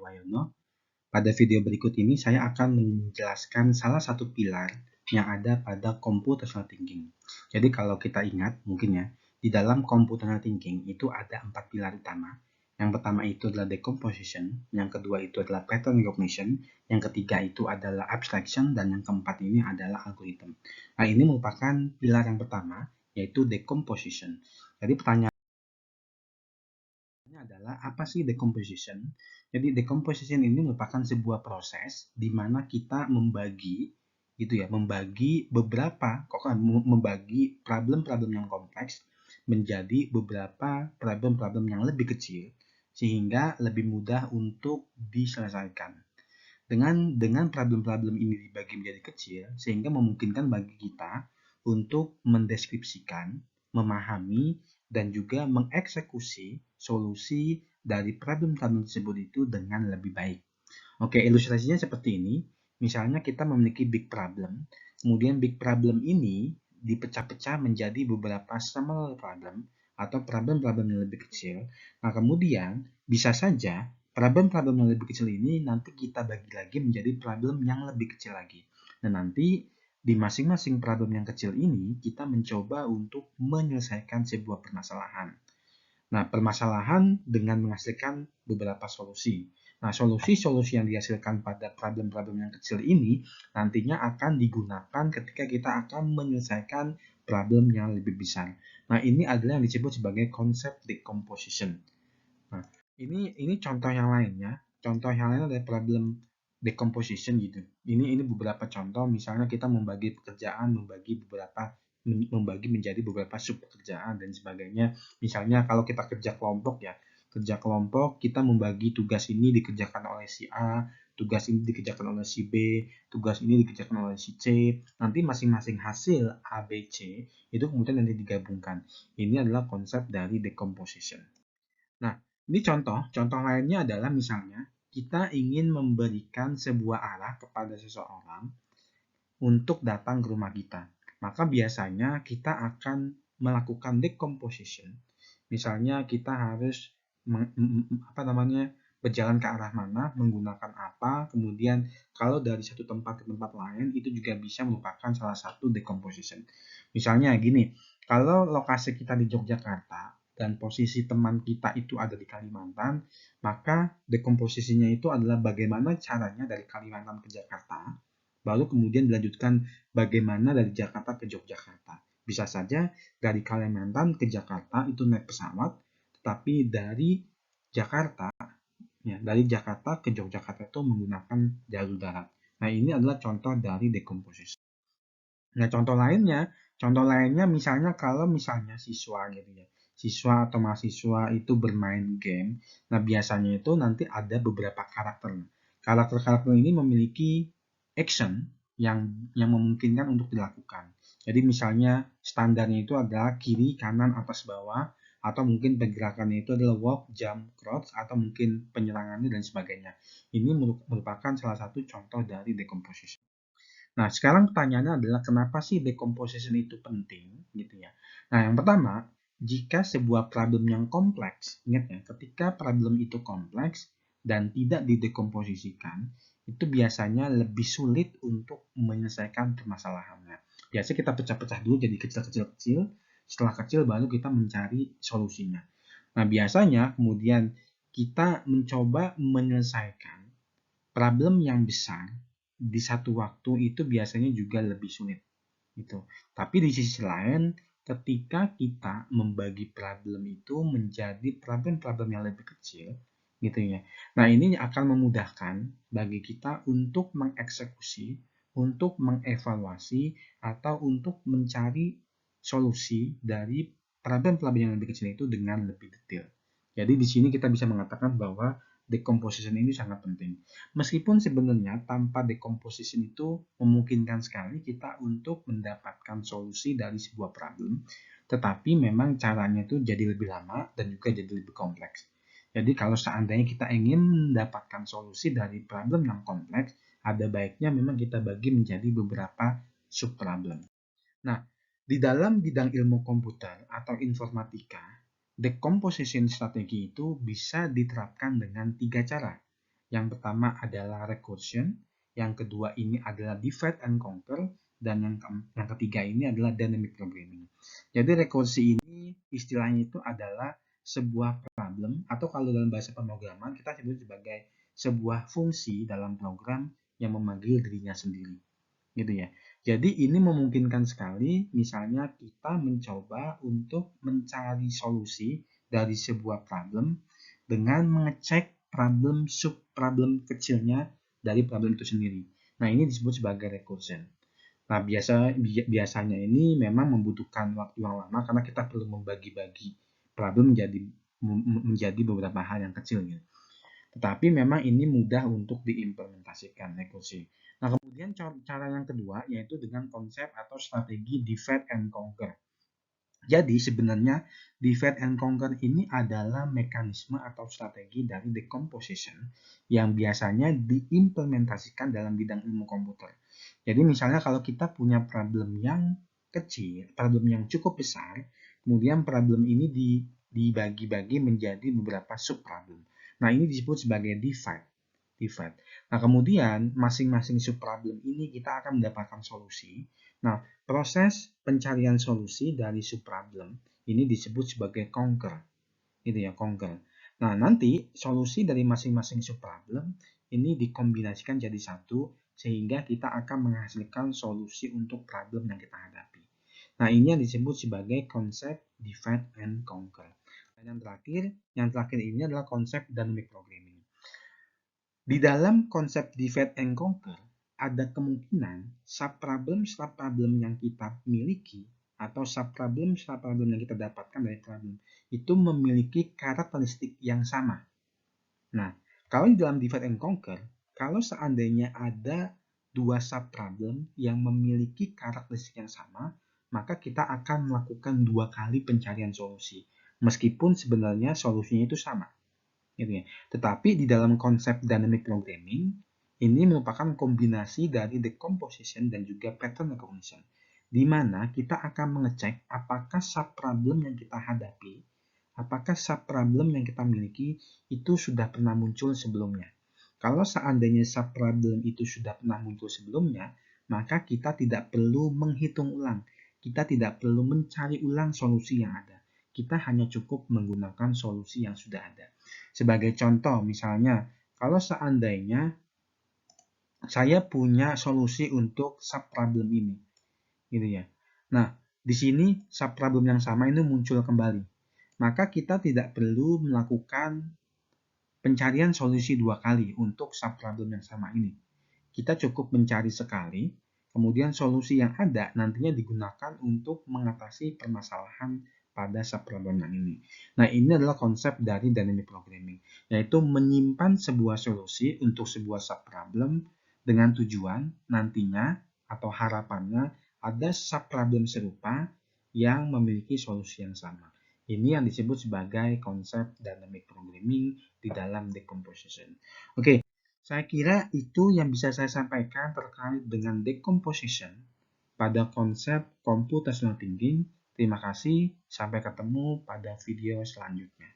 Wayono. Pada video berikut ini saya akan menjelaskan salah satu pilar yang ada pada computational thinking. Jadi kalau kita ingat mungkin ya, di dalam computational thinking itu ada 4 pilar utama. Yang pertama itu adalah decomposition, yang kedua itu adalah pattern recognition, yang ketiga itu adalah abstraction, dan yang keempat ini adalah algorithm. Nah, ini merupakan pilar yang pertama, yaitu decomposition. Jadi pertanyaannya adalah apa sih decomposition? Jadi decomposition ini merupakan sebuah proses di mana kita membagi membagi problem-problem yang kompleks menjadi beberapa problem-problem yang lebih kecil sehingga lebih mudah untuk diselesaikan. Dengan problem-problem ini dibagi menjadi kecil sehingga memungkinkan bagi kita untuk mendeskripsikan, memahami, dan juga mengeksekusi solusi dari problem-problem tersebut itu dengan lebih baik. Oke, ilustrasinya seperti ini. Misalnya kita memiliki big problem, kemudian big problem ini dipecah-pecah menjadi beberapa small problem atau problem-problem yang lebih kecil. Nah, kemudian bisa saja problem-problem yang lebih kecil ini nanti kita bagi lagi menjadi problem yang lebih kecil lagi. Dan nanti di masing-masing problem yang kecil ini kita mencoba untuk menyelesaikan sebuah permasalahan. Nah, permasalahan dengan menghasilkan beberapa solusi. Nah, solusi-solusi yang dihasilkan pada problem-problem yang kecil ini nantinya akan digunakan ketika kita akan menyelesaikan problem yang lebih besar. Nah, ini adalah yang disebut sebagai konsep decomposition. Nah, ini contoh yang lainnya. Contoh yang lain adalah problem decomposition gitu. Ini beberapa contoh, misalnya kita membagi pekerjaan, membagi menjadi beberapa sub pekerjaan dan sebagainya. Misalnya kalau kita kerja kelompok ya, kerja kelompok kita membagi tugas ini dikerjakan oleh si A, tugas ini dikerjakan oleh si B, tugas ini dikerjakan oleh si C. Nanti masing-masing hasil A, B, C itu kemudian nanti digabungkan. Ini adalah konsep dari decomposition. Nah, ini contoh lainnya adalah misalnya kita ingin memberikan sebuah arah kepada seseorang untuk datang ke rumah kita. Maka biasanya kita akan melakukan decomposition. Misalnya kita harus berjalan ke arah mana, menggunakan apa, kemudian kalau dari satu tempat ke tempat lain itu juga bisa merupakan salah satu decomposition. Misalnya gini, kalau lokasi kita di Yogyakarta dan posisi teman kita itu ada di Kalimantan, maka dekomposisinya itu adalah bagaimana caranya dari Kalimantan ke Jakarta, baru kemudian dilanjutkan bagaimana dari Jakarta ke Yogyakarta. Bisa saja dari Kalimantan ke Jakarta itu naik pesawat, tetapi dari Jakarta ke Yogyakarta itu menggunakan jalur darat. Nah, ini adalah contoh dari decomposition. Nah, contoh lainnya misalnya kalau misalnya siswa gitu ya. Siswa atau mahasiswa itu bermain game. Nah, biasanya itu nanti ada beberapa karakter. Karakter-karakter ini memiliki action yang memungkinkan untuk dilakukan. Jadi misalnya standarnya itu adalah kiri, kanan, atas, bawah, atau mungkin pergerakannya itu adalah walk, jump, crouch, atau mungkin penyerangannya dan sebagainya. Ini merupakan salah satu contoh dari decomposition. Nah, sekarang pertanyaannya adalah kenapa sih decomposition itu penting gitu ya. Nah, yang pertama, jika sebuah problem yang kompleks, ingat ya, ketika problem itu kompleks dan tidak didekomposisikan, itu biasanya lebih sulit untuk menyelesaikan permasalahannya. Biasanya kita pecah-pecah dulu jadi kecil-kecil, setelah kecil baru kita mencari solusinya. Nah, biasanya kemudian kita mencoba menyelesaikan problem yang besar di satu waktu itu biasanya juga lebih sulit gitu. Tapi di sisi lain, ketika kita membagi problem itu menjadi problem-problem yang lebih kecil gitu ya. Nah, ini akan memudahkan bagi kita untuk mengeksekusi, untuk mengevaluasi atau untuk mencari solusi dari problem-problem yang lebih kecil itu dengan lebih detail. Jadi di sini kita bisa mengatakan bahwa decomposition ini sangat penting. Meskipun sebenarnya tanpa decomposition itu memungkinkan sekali kita untuk mendapatkan solusi dari sebuah problem, tetapi memang caranya itu jadi lebih lama dan juga jadi lebih kompleks. Jadi kalau seandainya kita ingin mendapatkan solusi dari problem yang kompleks, ada baiknya memang kita bagi menjadi beberapa sub-problem. Nah, di dalam bidang ilmu komputer atau informatika, decomposition strategi itu bisa diterapkan dengan 3 cara. Yang pertama adalah recursion, yang kedua ini adalah divide and conquer, dan yang ketiga ini adalah dynamic programming. Jadi rekursi ini istilahnya itu adalah sebuah problem, atau kalau dalam bahasa pemrograman kita sebut sebagai sebuah fungsi dalam program yang memanggil dirinya sendiri, gitu ya. Jadi ini memungkinkan sekali misalnya kita mencoba untuk mencari solusi dari sebuah problem dengan mengecek problem sub-problem kecilnya dari problem itu sendiri. Nah, ini disebut sebagai recursion. Nah, biasanya ini memang membutuhkan waktu yang lama karena kita perlu membagi-bagi problem menjadi beberapa hal yang kecil gitu. Tetapi memang ini mudah untuk diimplementasikan rekursi. Nah, kemudian cara yang kedua yaitu dengan konsep atau strategi divide and conquer. Jadi sebenarnya divide and conquer ini adalah mekanisme atau strategi dari decomposition yang biasanya diimplementasikan dalam bidang ilmu komputer. Jadi misalnya kalau kita punya problem yang kecil, problem yang cukup besar, kemudian problem ini dibagi-bagi menjadi beberapa sub-problem. Nah, ini disebut sebagai divide. Nah, kemudian masing-masing sub-problem ini kita akan mendapatkan solusi. Nah, proses pencarian solusi dari sub-problem ini disebut sebagai conquer. Gitu ya, conquer. Nah, nanti solusi dari masing-masing sub-problem ini dikombinasikan jadi satu sehingga kita akan menghasilkan solusi untuk problem yang kita hadapi. Nah, ini yang disebut sebagai konsep divide and conquer. Dan yang terakhir ini adalah konsep dynamic programming. Di dalam konsep divide and conquer, ada kemungkinan subproblem yang kita miliki atau subproblem yang kita dapatkan dari problem itu memiliki karakteristik yang sama. Nah, kalau di dalam divide and conquer, kalau seandainya ada dua subproblem yang memiliki karakteristik yang sama, maka kita akan melakukan 2 kali pencarian solusi, meskipun sebenarnya solusinya itu sama. Gitu ya. Tetapi di dalam konsep dynamic programming, ini merupakan kombinasi dari decomposition dan juga pattern recognition, di mana kita akan mengecek apakah subproblem yang kita hadapi, apakah subproblem yang kita miliki itu sudah pernah muncul sebelumnya. Kalau seandainya subproblem itu sudah pernah muncul sebelumnya, maka kita tidak perlu menghitung ulang, kita tidak perlu mencari ulang solusi yang ada. Kita hanya cukup menggunakan solusi yang sudah ada. Sebagai contoh, misalnya, kalau seandainya saya punya solusi untuk subproblem ini, gitu ya. Nah, di sini subproblem yang sama ini muncul kembali. Maka kita tidak perlu melakukan pencarian solusi 2 kali untuk subproblem yang sama ini. Kita cukup mencari sekali, kemudian solusi yang ada nantinya digunakan untuk mengatasi permasalahan pada subproblem yang ini. Nah, ini adalah konsep dari dynamic programming, yaitu menyimpan sebuah solusi untuk sebuah subproblem dengan tujuan nantinya atau harapannya ada subproblem serupa yang memiliki solusi yang sama. Ini yang disebut sebagai konsep dynamic programming di dalam decomposition. Oke, saya kira itu yang bisa saya sampaikan terkait dengan decomposition pada konsep computational thinking. Terima kasih, sampai ketemu pada video selanjutnya.